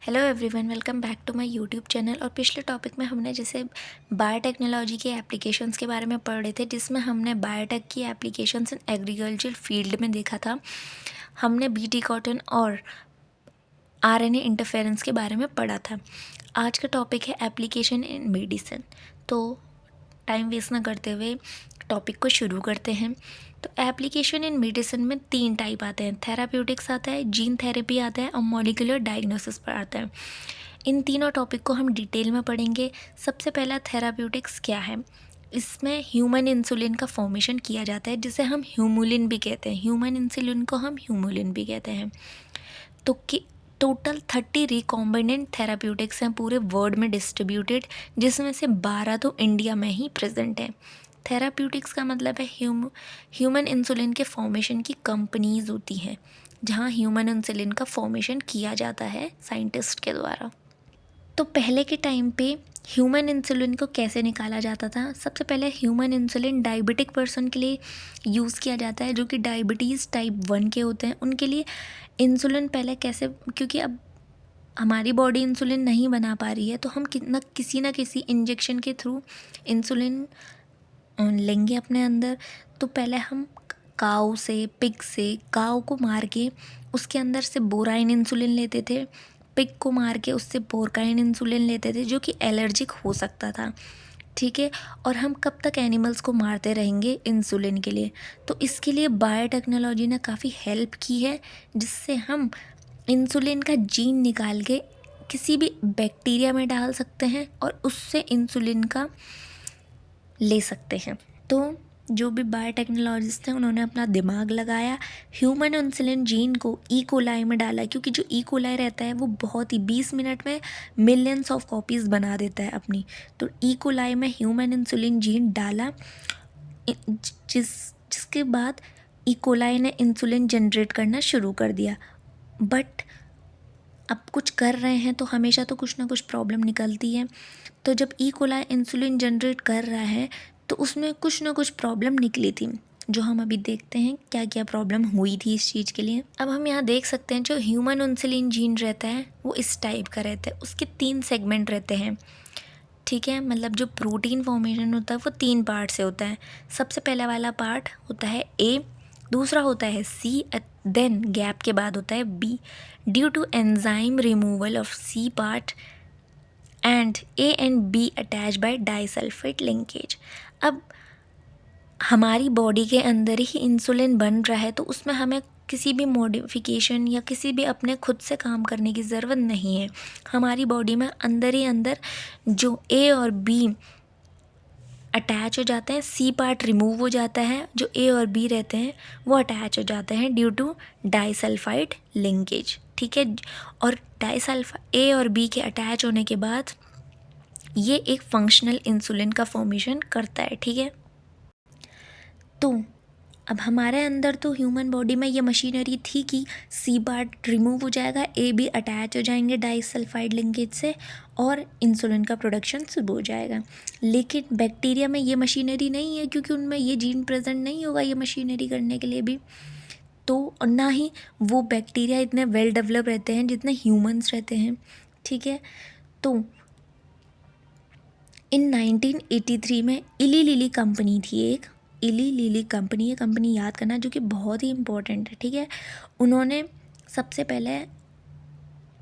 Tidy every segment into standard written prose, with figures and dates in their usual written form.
Hello everyone, welcome back to my YouTube channel. और पिछले topic में हमने जैसे बायोटेक्नोलॉजी के एप्लीकेशंस के बारे में पढ़ रहे थे, जिसमें हमने बायोटेक की एप्लीकेशंस इन एग्रीकल्चर फील्ड में देखा था। हमने बीटी कॉटन और आरएनए इंटरफेरेंस के बारे में पढ़ा था। आज का टॉपिक है एप्लीकेशन इन मेडिसिन। तो टाइम वेस्ट ना करते हुए टॉपिक को शुरू करते हैं। तो एप्लीकेशन इन मेडिसिन में 3 टाइप आते हैं। थेराप्यूटिक्स आता है, जीन थेरेपी आता है और मॉलिक्यूलर डायग्नोसिस पर आता है। इन तीनों टॉपिक को हम डिटेल में पढ़ेंगे। सबसे पहला थेराप्यूटिक्स क्या है। इसमें ह्यूमन इंसुलिन का फॉर्मेशन किया जाता है, जिसे हम ह्यूमुलिन भी कहते हैं। ह्यूमन इंसुलिन को हम ह्यूमुलिन भी कहते हैं। तो कि टोटल 30 रिकॉम्बिनेंट थेराप्यूटिक्स हैं पूरे वर्ल्ड में डिस्ट्रीब्यूटेड, जिसमें से 12 तो इंडिया में ही प्रेजेंट हैं। थेराप्यूटिक्स का मतलब है ह्यूमन इंसुलिन के फॉर्मेशन की कंपनीज होती हैं, जहाँ ह्यूमन इंसुलिन का फॉर्मेशन किया जाता है साइंटिस्ट के द्वारा। तो पहले के टाइम पे ह्यूमन इंसुलिन को कैसे निकाला जाता था। सबसे पहले ह्यूमन इंसुलिन डायबिटिक पर्सन के लिए यूज़ किया जाता है, जो कि डायबिटीज़ टाइप 1 के होते हैं। उनके लिए इंसुलिन पहले कैसे, क्योंकि अब हमारी बॉडी इंसुलिन नहीं बना पा रही है, तो हम किसी ना किसी इंजेक्शन के थ्रू इंसुलिन लेंगे अपने अंदर। तो पहले हम काऊ से, पिग से, काऊ को मार के उसके अंदर से बोराइन इंसुलिन लेते थे। पिग को मार के उससे पोरकाइन इंसुलिन लेते थे, जो कि एलर्जिक हो सकता था। ठीक है। और हम कब तक एनिमल्स को मारते रहेंगे इंसुलिन के लिए। तो इसके लिए बायोटेक्नोलॉजी ने काफ़ी हेल्प की है, जिससे हम इंसुलिन का जीन निकाल के किसी भी बैक्टीरिया में डाल सकते हैं और उससे इंसुलिन का ले सकते हैं। तो जो भी बायोटेक्नोलॉजिस्ट हैं, उन्होंने अपना दिमाग लगाया, ह्यूमन इंसुलिन जीन को कोलाई में डाला, क्योंकि जो कोलाई रहता है वो बहुत ही 20 मिनट में मिलियंस ऑफ कॉपीज़ बना देता है अपनी। तो कोलाई में ह्यूमन इंसुलिन जीन डाला, जिसके बाद कोलाई ने इंसुलिन जनरेट करना शुरू कर दिया। बट अब कुछ कर रहे हैं तो हमेशा तो कुछ ना कुछ प्रॉब्लम निकलती है। तो जब कोलाई इंसुलिन जनरेट कर रहा है, तो उसमें कुछ ना कुछ प्रॉब्लम निकली थी, जो हम अभी देखते हैं क्या क्या प्रॉब्लम हुई थी इस चीज़ के लिए। अब हम यहाँ देख सकते हैं, जो ह्यूमन इंसुलिन जीन रहता है वो इस टाइप का रहता है। उसके 3 सेगमेंट रहते हैं। ठीक है, मतलब जो प्रोटीन फॉर्मेशन होता है वो 3 पार्ट से होता है। सबसे पहला वाला पार्ट होता है ए, दूसरा होता है सी, देन गैप के बाद होता है B. Due to enzyme removal of C part and A and B attach by disulphide linkage. अब हमारी बॉडी के अंदर ही इंसुलिन बन रहा है, तो उसमें हमें किसी भी मॉडिफिकेशन या किसी भी अपने खुद से काम करने की ज़रूरत नहीं है। हमारी बॉडी में अंदर ही अंदर जो ए और बी अटैच हो जाते हैं, सी पार्ट रिमूव हो जाता है, जो ए और बी रहते हैं वो अटैच हो जाते हैं ड्यू टू डाइसल्फाइड लिंकेज। ठीक है। और ए और बी के अटैच होने के बाद ये एक फंक्शनल इंसुलिन का फॉर्मेशन करता है। ठीक है। तो अब हमारे अंदर तो ह्यूमन बॉडी में ये मशीनरी थी कि सी पार्ट रिमूव हो जाएगा, ए बी अटैच हो जाएंगे डाइसल्फाइड लिंकेज से, और इंसुलिन का प्रोडक्शन शुरू हो जाएगा। लेकिन बैक्टीरिया में ये मशीनरी नहीं है, क्योंकि उनमें ये जीन प्रेजेंट नहीं होगा ये मशीनरी करने के लिए भी। तो और ना ही वो बैक्टीरिया इतने वेल डेवलप रहते हैं जितने ह्यूमंस रहते हैं। ठीक है। तो इन 1983 में इली लिली कंपनी थी, एक इली लिली कंपनी, ये कंपनी याद करना, जो कि बहुत ही इम्पोर्टेंट है। ठीक है। उन्होंने सबसे पहले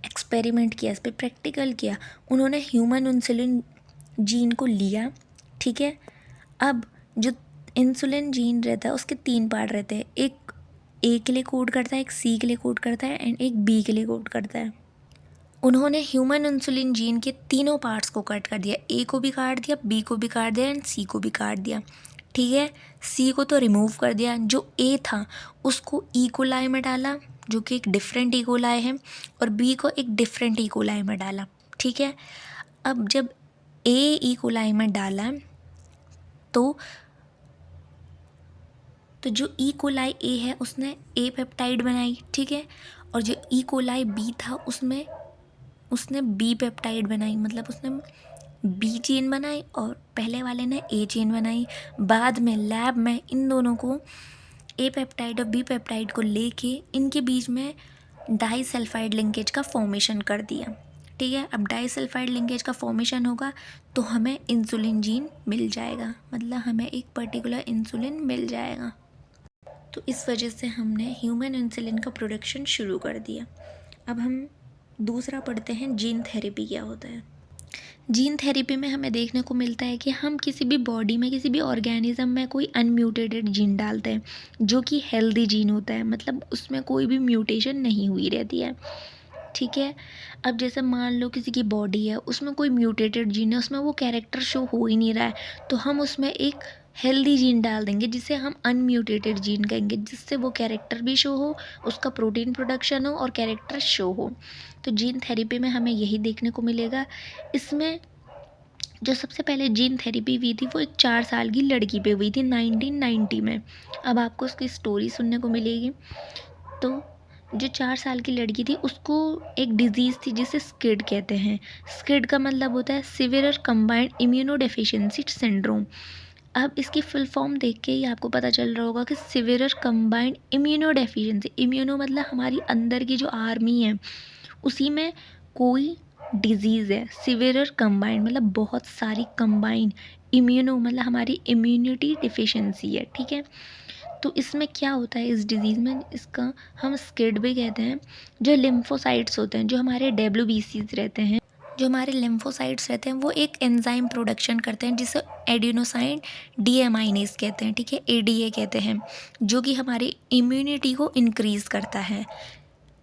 एक्सपेरिमेंट किया, इस पर प्रैक्टिकल किया। उन्होंने ह्यूमन इंसुलिन जीन को लिया। ठीक है। अब जो इंसुलिन जीन रहता है उसके 3 पार्ट रहते हैं। एक ए के लिए कोड करता है, एक सी के लिए कोड करता है एंड एक बी के लिए कोड करता है। उन्होंने ह्यूमन इंसुलिन जीन के तीनों पार्ट्स को कट कर दिया। ए को भी काट दिया, बी को भी काट दिया एंड सी को भी काट दिया। ठीक है। सी को तो रिमूव कर दिया। जो ए था उसको कोलाई में डाला, जो कि एक डिफरेंट कोलाई है, और बी को एक डिफरेंट कोलाई में डाला। ठीक है। अब जब ए कोलाई में डाला तो जो कोलाई ए है उसने ए पेप्टाइड बनाई। ठीक है। और जो कोलाई बी था उसने बी पेप्टाइड बनाई, मतलब उसने बी चेन बनाई और पहले वाले ने ए चेन बनाई। बाद में लैब में इन दोनों को, ए पेप्टाइड और बी पेप्टाइड को लेके इनके बीच में डाइसल्फाइड लिंकेज का फॉर्मेशन कर दिया। ठीक है। अब डाइसल्फाइड लिंकेज का फॉर्मेशन होगा तो हमें इंसुलिन जीन मिल जाएगा, मतलब हमें एक पर्टिकुलर इंसुलिन मिल जाएगा। तो इस वजह से हमने ह्यूमन इंसुलिन का प्रोडक्शन शुरू कर दिया। अब हम दूसरा पढ़ते हैं जीन थेरेपी क्या होता है। जीन थेरेपी में हमें देखने को मिलता है कि हम किसी भी बॉडी में, किसी भी ऑर्गेनिज्म में कोई अनम्यूटेटेड जीन डालते हैं जो कि हेल्दी जीन होता है, मतलब उसमें कोई भी म्यूटेशन नहीं हुई रहती है, ठीक है। अब जैसे मान लो किसी की बॉडी है, उसमें कोई म्यूटेटेड जीन है, उसमें वो कैरेक्टर शो हो ही नहीं रहा है, तो हम उसमें एक हेल्दी जीन डाल देंगे जिसे हम अनम्यूटेटेड जीन कहेंगे, जिससे वो कैरेक्टर भी शो हो, उसका प्रोटीन प्रोडक्शन हो और कैरेक्टर शो हो। तो जीन थेरेपी में हमें यही देखने को मिलेगा। इसमें जो सबसे पहले जीन थेरेपी हुई थी वो एक 4 साल की लड़की पे हुई थी 1990 में। अब आपको उसकी स्टोरी सुनने को मिलेगी। तो जो 4 साल की लड़की थी उसको एक डिज़ीज़ थी जिसे स्किड कहते हैं। स्किड का मतलब होता है severe combined immuno deficiency syndrome. अब इसकी फुल फॉर्म देख के ही आपको पता चल रहा होगा कि severe combined immuno deficiency, immuno मतलब हमारी अंदर की जो आर्मी है उसी में कोई डिजीज़ है। सिवियर कंबाइंड मतलब बहुत सारी कंबाइंड, इम्यूनो मतलब हमारी इम्यूनिटी डिफिशिएंसी है, ठीक है। तो इसमें क्या होता है इस डिज़ीज़ में, इसका हम स्किड भी कहते हैं। जो लिम्फोसाइट्स होते हैं, जो हमारे डब्ल्यूबीसीज रहते हैं, जो हमारे लिम्फोसाइट्स रहते हैं वो एक एंजाइम प्रोडक्शन करते हैं जिसे एडिनोसाइन डीएमाइनेज कहते हैं, ठीक है, एडीए कहते हैं, जो कि हमारी इम्यूनिटी को इंक्रीज़ करता है,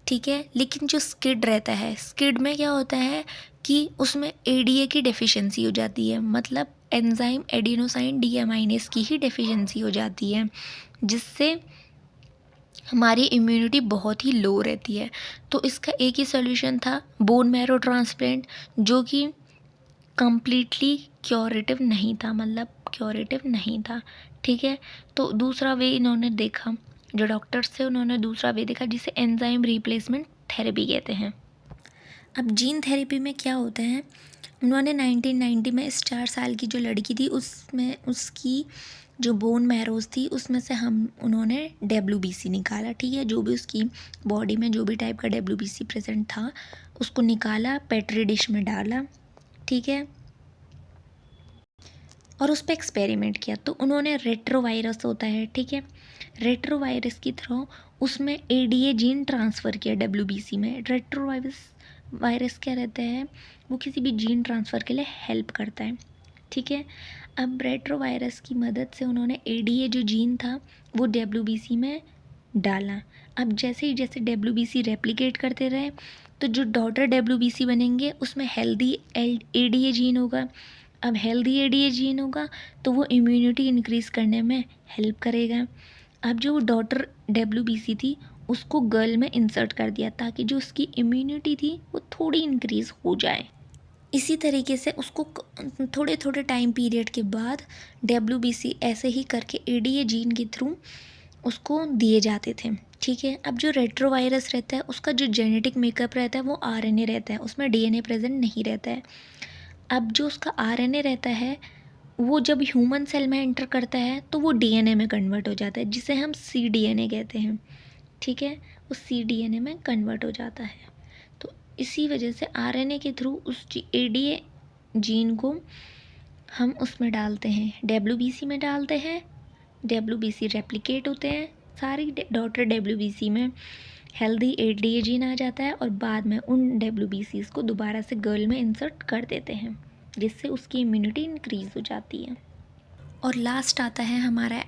ठीक है। लेकिन जो स्किड रहता है, स्किड में क्या होता है कि उसमें एडीए की डेफिशिएंसी हो जाती है, मतलब एंजाइम एडिनोसाइन डीएमाइनेज की ही डेफिशिएंसी हो जाती है, जिससे हमारी इम्यूनिटी बहुत ही लो रहती है। तो इसका एक ही सॉल्यूशन था, बोन मैरो ट्रांसप्लांट, जो कि कम्प्लीटली क्योरेटिव नहीं था, मतलब क्योरेटिव नहीं था, ठीक है। तो दूसरा वे इन्होंने देखा, जो डॉक्टर्स थे उन्होंने दूसरा वे देखा जिसे एंजाइम रिप्लेसमेंट थेरेपी कहते हैं। अब जीन थेरेपी में क्या होता है, उन्होंने 1990 में इस 4 साल की जो लड़की थी उसमें उसकी जो बोन मैरोज थी उसमें से उन्होंने डब्ल्यूबीसी निकाला, ठीक है। जो भी उसकी बॉडी में जो भी टाइप का डब्ल्यूबीसी प्रेजेंट था उसको निकाला, पेट्री डिश में डाला, ठीक है, और उस पर एक्सपेरिमेंट किया। तो उन्होंने रेट्रोवायरस होता है, ठीक है, रेट्रोवायरस की थ्रू उसमें एडीए जीन ट्रांसफ़र किया डब्ल्यूबीसी में। वायरस क्या रहता है, वो किसी भी जीन ट्रांसफ़र के लिए हेल्प करता है, ठीक है। अब रेट्रोवायरस की मदद से उन्होंने एडीए जो जीन था वो डब्ल्यूबीसी में डाला। अब जैसे डब्ल्यूबीसी रेप्लिकेट करते रहे तो जो डॉटर डब्ल्यूबीसी बनेंगे उसमें हेल्दी एडीए जीन होगा। अब हेल्दी एडीए जीन होगा तो वो इम्यूनिटी इंक्रीज़ करने में हेल्प करेगा। अब जो डॉटर डब्ल्यूबीसी थी उसको गर्ल में इंसर्ट कर दिया ताकि जो उसकी इम्यूनिटी थी वो थोड़ी इंक्रीज़ हो जाए। इसी तरीके से उसको थोड़े थोड़े टाइम पीरियड के बाद डब्ल्यूबीसी ऐसे ही करके एडीए जीन के थ्रू उसको दिए जाते थे, ठीक है। अब जो रेट्रोवायरस रहता है उसका जो जेनेटिक मेकअप रहता है वो आरएनए रहता है, उसमें डीएनए प्रेजेंट नहीं रहता है। अब जो उसका आरएनए रहता है वो जब ह्यूमन सेल में एंटर करता है तो वो डीएनए में कन्वर्ट हो जाता है, जिसे हम सीडीएनए कहते हैं, ठीक है। वो सीडीएनए में कन्वर्ट हो जाता है। तो इसी वजह से आरएनए के थ्रू उस एडीए जीन को हम उसमें डालते हैं, डब्ल्यूबीसी में डालते हैं, डब्ल्यूबीसी रेप्लिकेट होते हैं, सारी डॉटर डब्ल्यूबीसी में हेल्दी एडीए जीन आ जाता है और बाद में उन डब्ल्यूबीसीज को दोबारा से गर्ल में इंसर्ट कर देते हैं, जिससे उसकी इम्यूनिटी इंक्रीज़ हो जाती है। और लास्ट आता है हमारा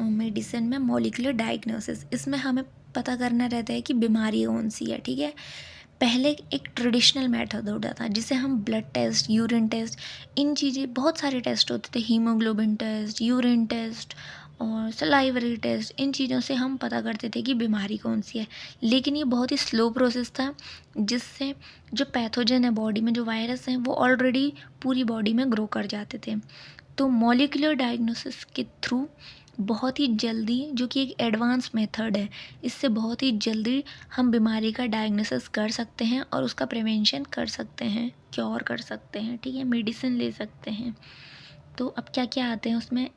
मेडिसिन में मॉलिक्यूलर डायग्नोसिस। इसमें हमें पता करना रहता है कि बीमारी कौन सी है, ठीक है। पहले एक ट्रेडिशनल मेथड होता था जिसे हम ब्लड टेस्ट, यूरिन टेस्ट, इन चीज़ें बहुत सारे टेस्ट होते थे, हीमोग्लोबिन टेस्ट, यूरिन टेस्ट और सलाइवरी टेस्ट, इन चीज़ों से हम पता करते थे कि बीमारी कौन सी है। लेकिन ये बहुत ही स्लो प्रोसेस था जिससे जो पैथोजन है बॉडी में, जो वायरस हैं वो ऑलरेडी पूरी बॉडी में ग्रो कर जाते थे। तो मॉलिक्यूलर डायग्नोसिस के थ्रू बहुत ही जल्दी, जो कि एक एडवांस मेथड है, इससे बहुत ही जल्दी हम बीमारी का डायग्नोसिस कर सकते हैं और उसका प्रिवेंशन कर सकते हैं, क्योर कर सकते हैं, ठीक है, मेडिसिन ले सकते हैं। तो अब क्या क्या आते हैं उसमें,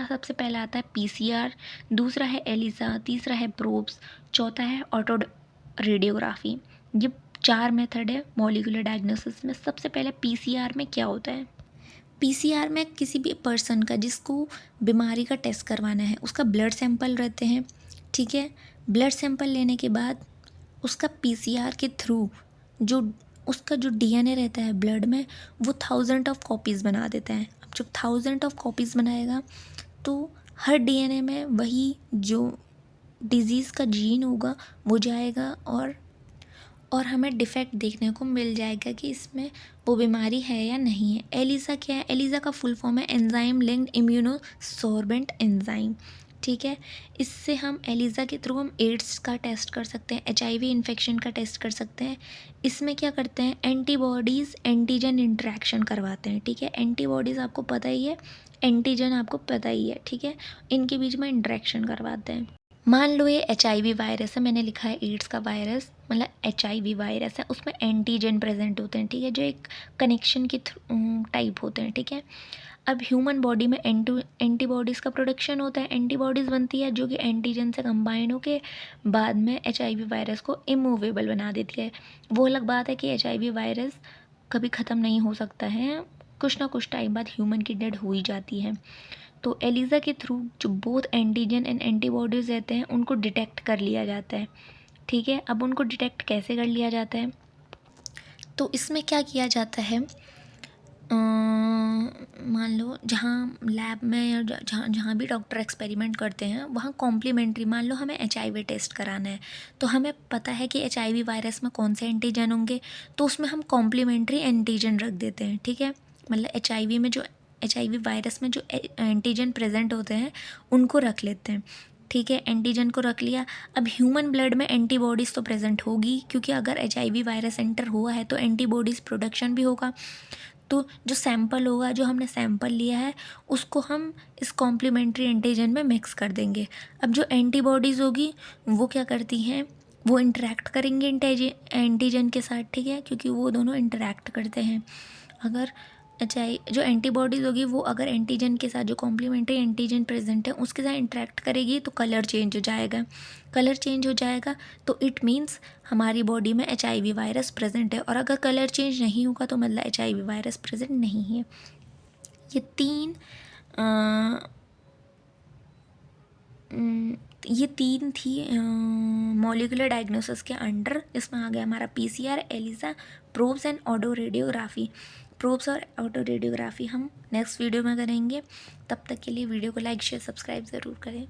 सबसे पहला आता है पीसीआर, दूसरा है एलिसा, तीसरा है प्रोब्स, चौथा है ऑटो रेडियोग्राफी। ये 4 मेथड है मॉलिक्यूलर डायग्नोसिस में। सबसे पहले पीसीआर में क्या होता है, पीसीआर में किसी भी पर्सन का जिसको बीमारी का टेस्ट करवाना है उसका ब्लड सैंपल रहते हैं, ठीक है। ब्लड सैंपल लेने के बाद उसका पीसीआर के थ्रू जो उसका जो डीएनए रहता है ब्लड में वो 1000 ऑफ कॉपीज़ बना देता है। अब जब 1000 ऑफ कॉपीज़ बनाएगा तो हर डीएनए में वही जो डिज़ीज़ का जीन होगा वो जाएगा और हमें डिफ़ेक्ट देखने को मिल जाएगा कि इसमें वो बीमारी है या नहीं है। एलिसा क्या है, एलिसा का फुल फॉर्म है एंजाइम लिंक्ड इम्यूनोसॉर्बेंट एंजाइम, ठीक है। इससे हम एलिसा के थ्रू हम एड्स का टेस्ट कर सकते हैं, एचआईवी इन्फेक्शन का टेस्ट कर सकते हैं। इसमें क्या करते हैं, एंटीबॉडीज़ एंटीजन इंटरेक्शन करवाते हैं, ठीक है। एंटीबॉडीज़ आपको पता ही है, एंटीजन आपको पता ही है, ठीक है। इनके बीच में इंटरेक्शन करवाते हैं। मान लो ये एचआईवी वायरस है, मैंने लिखा है एड्स का वायरस मतलब एचआईवी वायरस है, उसमें एंटीजन प्रेजेंट होते हैं, ठीक है, जो एक कनेक्शन के टाइप होते हैं, ठीक है। अब ह्यूमन बॉडी में एंटीबॉडीज़ का प्रोडक्शन होता है, एंटीबॉडीज़ बनती है जो कि एंटीजन से कंबाइन होकर बाद में एचआईवी वायरस को इमूवेबल बना देती है। वो अलग बात है कि एचआईवी वायरस कभी ख़त्म नहीं हो सकता है, कुछ ना कुछ टाइम बाद ह्यूमन की डेड हो ही जाती है। तो एलिसा के थ्रू जो बोथ एंटीजन एंड एंटीबॉडीज़ रहते हैं उनको डिटेक्ट कर लिया जाता है, ठीक है। अब उनको डिटेक्ट कैसे कर लिया जाता है, तो इसमें क्या किया जाता है, मान लो जहाँ लैब में या जहाँ जहाँ भी डॉक्टर एक्सपेरिमेंट करते हैं वहाँ कॉम्प्लीमेंट्री, मान लो हमें एचआईवी टेस्ट कराना है तो हमें पता है कि एचआईवी वायरस में कौन से एंटीजन होंगे, तो उसमें हम कॉम्प्लीमेंट्री एंटीजन रख देते हैं, ठीक है। मतलब एचआईवी में जो एचआईवी वायरस में जो एंटीजन प्रेजेंट होते हैं उनको रख लेते हैं, ठीक है। एंटीजन को रख लिया। अब ह्यूमन ब्लड में एंटीबॉडीज़ तो प्रेजेंट होगी क्योंकि अगर एचआईवी वायरस एंटर हुआ है तो एंटीबॉडीज़ प्रोडक्शन भी होगा। तो जो सैंपल होगा, जो हमने सैंपल लिया है उसको हम इस कॉम्प्लीमेंट्री एंटीजन में मिक्स कर देंगे। अब जो एंटीबॉडीज़ होगी वो क्या करती हैं, वो इंटरेक्ट करेंगे एंटीजन के साथ, ठीक है, क्योंकि वो दोनों इंटरेक्ट करते हैं। अगर जो एंटीबॉडीज़ होगी वो अगर एंटीजन के साथ जो कॉम्प्लीमेंट्री एंटीजन प्रेजेंट है उसके साथ इंटरेक्ट करेगी तो कलर चेंज हो जाएगा। कलर चेंज हो जाएगा तो इट मीन्स हमारी बॉडी में एचआईवी वायरस प्रेजेंट है, और अगर कलर चेंज नहीं होगा तो मतलब एचआईवी वायरस प्रेजेंट नहीं है। ये तीन थी मॉलिक्यूलर डायग्नोसिस के अंडर, इसमें आ गया हमारा PCR, ELISA, probes and autoradiography. Probes और ऑटो रेडियोग्राफी हम नेक्स्ट वीडियो में करेंगे। तब तक के लिए वीडियो को लाइक शेयर सब्सक्राइब ज़रूर करें।